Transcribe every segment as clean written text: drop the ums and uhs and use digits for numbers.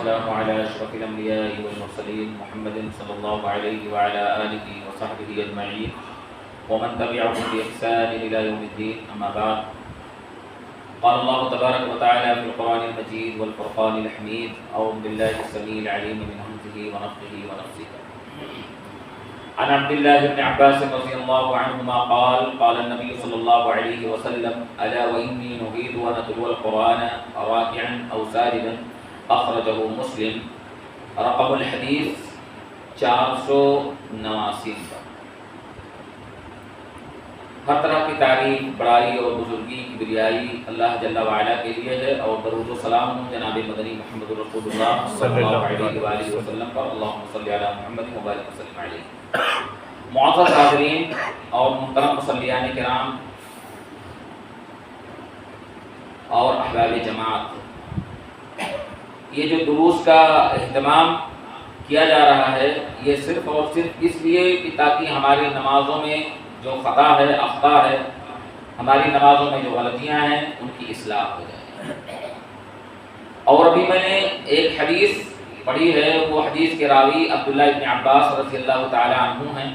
والسلام على أشرف الأنبياء والمرسلين محمد صلى الله عليه وعلى آله وصحبه أجمعين ومن تبعهم بإحسان إلى يوم الدين. أما بعد، قال الله تبارك وتعالى في القرآن المجيد والفرقان الحميد: أعوذ بالله السميع العليم من همزه ونفخه ونفسه. عن عبد الله بن عباس رضي الله عنهما قال: قال النبي صلى الله عليه وسلم: ألا وإني نهيت أن أتلو القرآن راكعا أو ساجدا. أخرجه مسلم. رقم الحدیث 489. ہر طرح کی تعریف، بڑائی اور بزرگی کی بریائی اللہ جل وعلا کے لیے ہے، اور درود و سلام جناب مدنی محمد رسول اللہ صلی اللہ علیہ وآلہ وسلم پر اللہم صلی علی محمد وبارک وسلم علیہ. معزز حاضرین اور محترم مصلیان کرام اور احباب جماعت، یہ جو دروس کا اہتمام کیا جا رہا ہے یہ صرف اور صرف اس لیے کہ تاکہ ہماری نمازوں میں جو خطا ہے، اخطاء ہے، ہماری نمازوں میں جو غلطیاں ہیں ان کی اصلاح ہو جائے. اور ابھی میں نے ایک حدیث پڑھی ہے، وہ حدیث کے راوی عبداللہ ابن عباس رضی اللہ تعالی عنہ ہیں،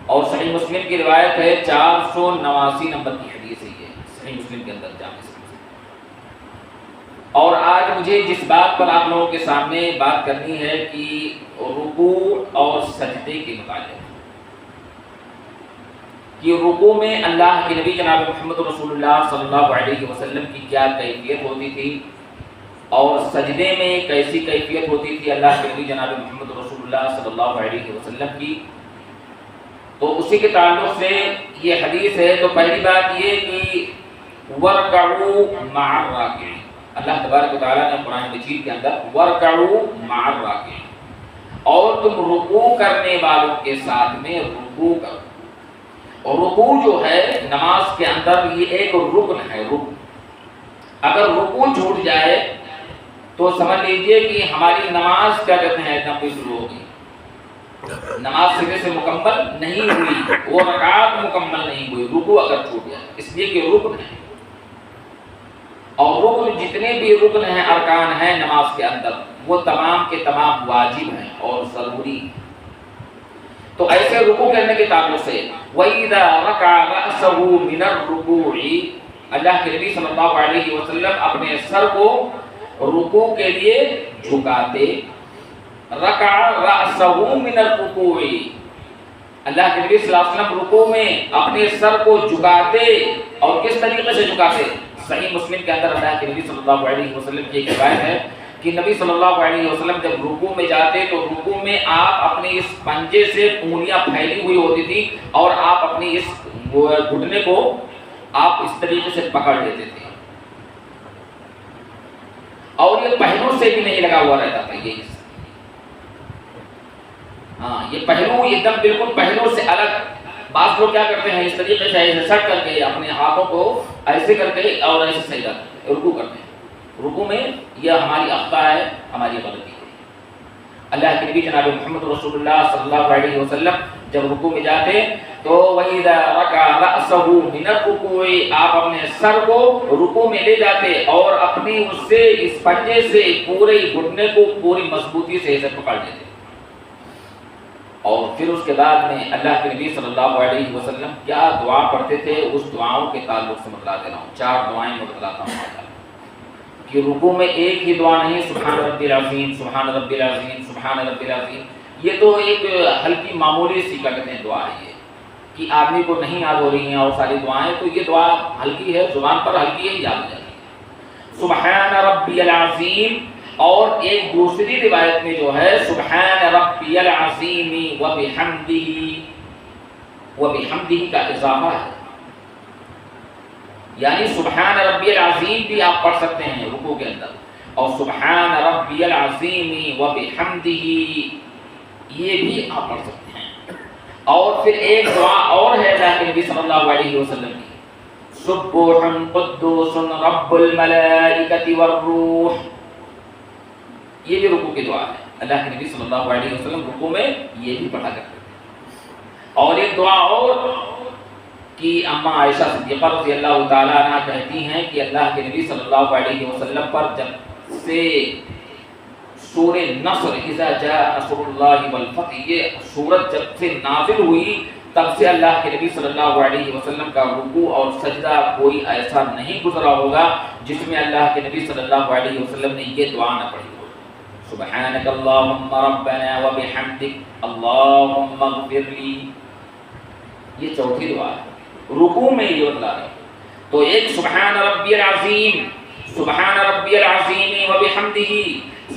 اور صحیح مسلم کی روایت ہے. 489 نمبر کی حدیث ہے یہ، صحیح مسلم کے اندر جامع سے. اور آج مجھے جس بات پر آپ لوگوں کے سامنے بات کرنی ہے کہ رکوع اور سجدے کے متعلق، کہ رکوع میں اللہ کے نبی جناب محمد رسول اللہ صلی اللہ علیہ وسلم کی کیا کیفیت ہوتی تھی، اور سجدے میں کیسی کیفیت ہوتی تھی اللہ کے نبی جناب محمد رسول اللہ صلی اللہ علیہ وسلم کی. تو اسی کے تعلق سے یہ حدیث ہے. تو پہلی بات یہ کہ وَارْكَعُوا مَعَ الرَّاكِعِينَ، اللہ تبارک و تعالیٰ نے قرآن مجید کے اندر وَارْكَعُوا مَعَ الرَّاكِعِينَ، اور تم رکوع کرنے والوں کے ساتھ میں رکوع کرو. اور رکوع جو ہے نماز کے اندر یہ ایک رکن ہے. رکن اگر رکوع چھوٹ جائے تو سمجھ لیجئے کہ ہماری نماز کیا کہتے ہیں ایک دم شروع ہو گئی، نماز سرے سے مکمل نہیں ہوئی، وہ رکعات مکمل نہیں ہوئی رکوع اگر چھوٹ جائے، اس لیے کہ رکن ہے. اور رکن جتنے بھی رکن ہیں، ارکان ہیں نماز کے اندر، وہ تمام کے تمام واجب ہیں اور ضروری ہیں. تو ایسے رکوع کرنے کے تعلق سے وَإِذَا رَكَعَ رَأْسَهُ مِنَ الرُّكُوعِ، اللہ کے نبی صلی اللہ علیہ وسلم اپنے سر کو رکوع کے لیے جھکاتے. رَكَعَ رَأْسَهُ مِنَ الرُّكُوعِ، اللہ کے نبی صلی اللہ علیہ وسلم رکوع میں اپنے سر کو جھکاتے. اور کس طریقے سے جھکاتے؟ صحیح مسلم کے اندر اللہ کے نبی صلی اللہ علیہ وسلم کی ایک روایت ہے کہ نبی صلی اللہ علیہ وسلم جب رکوع میں جاتے تو رکوع میں آپ اپنے اس پنجے سے انگلیاں پھیلی ہوئی ہوتی تھی، اور آپ اپنی اس گھٹنے کو آپ اس طریقے سے پکڑ لیتے تھے، اور یہ پہلو سے بھی نہیں لگا ہوا رہتا تھا. یہ پہلو ایک دم بالکل پہلو سے الگ. بعض لوگ کیا کرتے ہیں اس طریقے سے ایسے سٹ کر کے اپنے ہاتھوں کو ایسے کر کے اور ایسے سجدہ رکوع کرتے ہیں. رکوع میں یہ ہماری اخطاء ہے، ہماری غلطی ہے. اللہ کے نبی جناب محمد رسول اللہ صلی اللہ علیہ وسلم جب رکوع میں جاتے تو وَإِذَا رَكَعَ رَأْسَهُ مِنَ الرُّكُوعِ، آپ اپنے سر کو رکوع میں لے جاتے اور اپنی اس سے اس پنجے سے پورے گھٹنے کو پوری مضبوطی سے ایسے پکڑ لیتے. اور پھر اس کے بعد میں اللہ کے نبی صلی اللہ علیہ وسلم کیا دعا پڑھتے تھے، اس دعاؤں کے تعلق سے بتلا دے رہا ہوں. 4 دعائیں میں بتلاتا ہوں کہ رکوع میں ایک ہی دعا نہیں، سبحان ربی العظیم، سبحان ربی العظیم، سبحان ربی العظیم. یہ تو ایک ہلکی معمولی سی کا کہتے ہیں دعا ہے، یہ کہ آدمی کو نہیں یاد ہو رہی ہیں اور ساری دعائیں، تو یہ دعا ہلکی ہے، زبان پر ہلکی ہے، یاد ہو جاتی ہے سبحان ربی العظیم. اور ایک دوسری روایت میں جو ہے سبحان ربی العظیم وبحمدہ، وبحمدہ کا اضافہ ہے، یعنی سبحان ربی العظیم بھی آپ پڑھ سکتے ہیں رکوع کے اندر، اور سبحان ربی العظیم وبحمدہ یہ بھی آپ پڑھ سکتے ہیں. اور پھر ایک دعا اور ہے اللہ کے نبی صلی اللہ علیہ وسلم کی، سبوح قدوس رب الملائکۃ والروح. یہ بھی رکوع کی دعا ہے. اللہ کے نبی صلی اللہ علیہ وسلم رکوع میں یہ بھی پڑھا کرتے تھے. اور ایک دعا اور کہ اماں عائشہ صدیقہ رضی اللہ تعالیٰ عنہ کہتی ہیں کہ اللہ کے نبی صلی اللہ علیہ وسلم پر جب سے سورہ نصر اذا جاء نصر اللہ والفتح، یہ سورت جب سے نازل ہوئی تب سے اللہ کے نبی صلی اللہ علیہ وسلم کا رکوع اور سجدہ کوئی ایسا نہیں گزرا ہوگا جس میں اللہ کے نبی صلی اللہ علیہ وسلم نے یہ دعا نہ پڑھی ہو، سبحانک اللہم ربنا وبحمدک اللہم اغفر لی۔ یہ چوتھی دعا ہے، رکوع میں یہ بتلا رہے ہیں۔ تو ایک سبحان ربی العظیم، سبحان ربی العظیم وبحمدہ،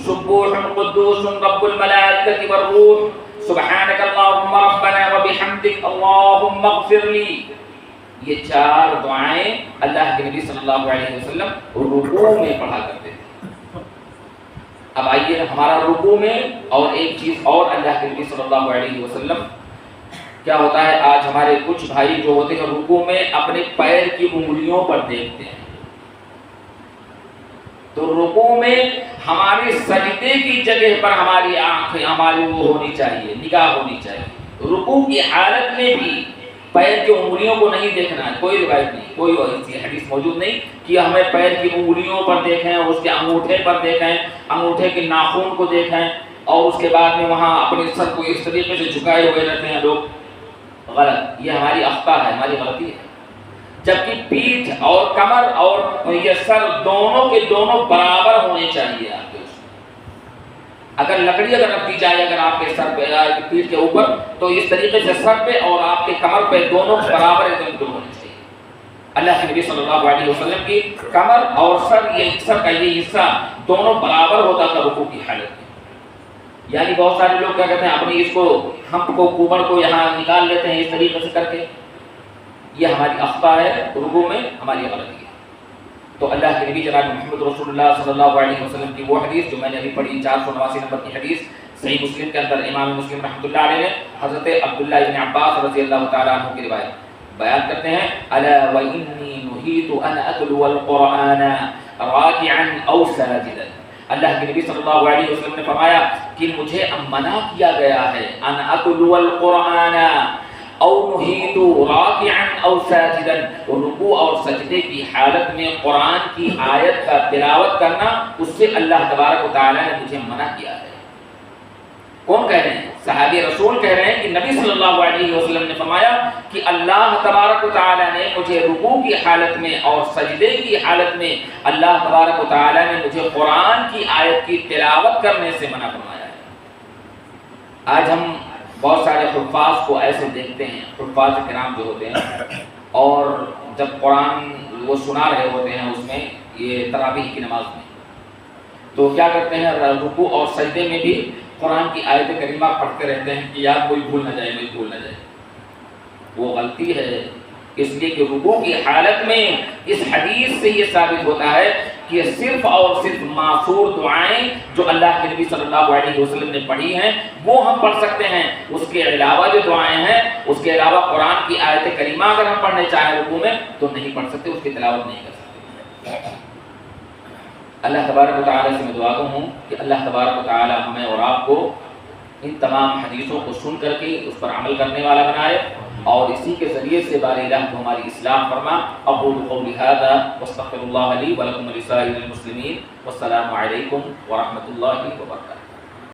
سبوح قدوس رب الملائکۃ والروح، سبحانک اللہم ربنا وبحمدک اللہم اغفر لی۔ یہ چار دعائیں اللہ کے نبی صلی اللہ علیہ وسلم رکوع میں پڑھا کرتے تھے۔ اب آئیے ہمارا رکوع میں اور ایک چیز اور، اللہ کے نبی صلی اللہ علیہ وسلم کیا ہوتا ہے، آج ہمارے کچھ بھائی جو ہوتے ہیں رکوع میں اپنے پیر کی انگلیوں پر دیکھتے ہیں۔ تو رکوع میں ہماری سجدے کی جگہ پر ہماری آنکھیں، ہماری وہ ہونی چاہیے، نگاہ ہونی چاہیے۔ رکوع کی حالت میں بھی پیر کی انگلیوں کو نہیں دیکھنا ہے، کوئی روایت نہیں، کوئی ایسی حدیث موجود نہیں کہ ہمیں پیر کی انگلیوں پر دیکھیں، اس کے انگوٹھے پر دیکھیں، انگوٹھے کے ناخن کو دیکھیں اور اس کے بعد میں وہاں اپنے سر کو اس طریقے سے جھکائے ہوئے رہتے ہیں لوگ۔ غلط، یہ ہماری اخطاء ہے، ہماری غلطی ہے۔ جبکہ پیٹھ اور کمر اور یہ سر دونوں کے دونوں برابر ہونے چاہیے آپ کے اس میں۔ اگر لکڑی اگر رکھی جائے اگر آپ کے سر پہ یا پیٹھ کے اوپر، تو اس طریقے سے سر پہ اور آپ کے کمر پہ دونوں برابر ایک دم ہونے چاہیے۔ اللہ کے نبی صلی اللہ علیہ وسلم کی کمر اور سر، یہ سر کا یہ حصہ دونوں برابر ہوتا تھا رکوع کی حالت میں۔ یعنی بہت سارے لوگ کیا کہتے ہیں، اپنی اس کو ہم کو کوبر کو یہاں نکال لیتے ہیں اس طریقے سے کر کے، یہ ہماری اخطاء ہے، رکوع میں ہماری غلطی ہے۔ تو اللہ کے نبی جناب محمد رسول اللہ صلی اللہ علیہ وسلم کی وہ حدیث جو میں نے ابھی پڑھی 489 نمبر کی حدیث صحیح مسلم کے اندر، امام مسلم رحمۃ اللہ علیہ نے حضرت عبداللہ ابن عباس رضی اللہ تعالیٰ عنہ کی روایت بیان کرتے ہیں، الا وانی نہیت ان اتلو القرآن راکعا او ساجدا۔ اللہ کے نبی صلی اللہ علیہ وسلم نے فرمایا کہ مجھے منع کیا گیا ہے ان اتلو القرآن او نہیت راکعا او ساجدا، رکوع اور سجدے کی حالت میں قرآن کی آیت کا تلاوت کرنا، اس سے اللہ تبارک و تعالیٰ نے مجھے منع کیا ہے۔ کون کہہ رہے ہیں؟ صحابی رسول کہہ رہے ہیں کہ نبی صلی اللہ علیہ وسلم نے فرمایا کہ اللہ تبارک و تعالیٰ نے مجھے رکوع کی حالت میں اور سجدے کی حالت میں اللہ تبارک و تعالیٰ نے مجھے قرآن کی آیت کی تلاوت کرنے سے منع فرمایا ہے۔ آج ہم بہت سارے حفاظ کو ایسے دیکھتے ہیں، حفاظ کرام جو ہوتے ہیں، اور جب قرآن وہ سنا رہے ہوتے ہیں اس میں یہ تراویح کی نماز میں، تو کیا کرتے ہیں رکوع اور سجدے میں بھی قرآن کی آیت کریمہ پڑھتے رہتے ہیں کہ یار کوئی بھول نہ جائے، کوئی بھول نہ جائے۔ وہ غلطی ہے، اس لیے کہ رکوع کی حالت میں اس حدیث سے یہ ثابت ہوتا ہے کہ صرف اور صرف معصور دعائیں جو اللہ کے نبی صلی اللہ علیہ وسلم نے پڑھی ہیں وہ ہم پڑھ سکتے ہیں۔ اس کے علاوہ جو دعائیں ہیں، اس کے علاوہ قرآن کی آیت کریمہ اگر ہم پڑھنے چاہیں رکوع میں تو نہیں پڑھ سکتے، اس کی تلاوت نہیں کر سکتے۔ اللہ تبارک و تعالیٰ سے میں دعا ہوں کہ اللہ تبارک و تعالیٰ ہمیں اور آپ کو ان تمام حدیثوں کو سن کر کے اس پر عمل کرنے والا بنائے، اور اسی کے ذریعے سے بار الہ کو ہماری اصلاح فرما۔ اقول قولی ھذا واستغفر اللہ لی ولکم ولسائر المسلمین، والسلام علیکم ورحمۃ اللہ وبرکاتہ۔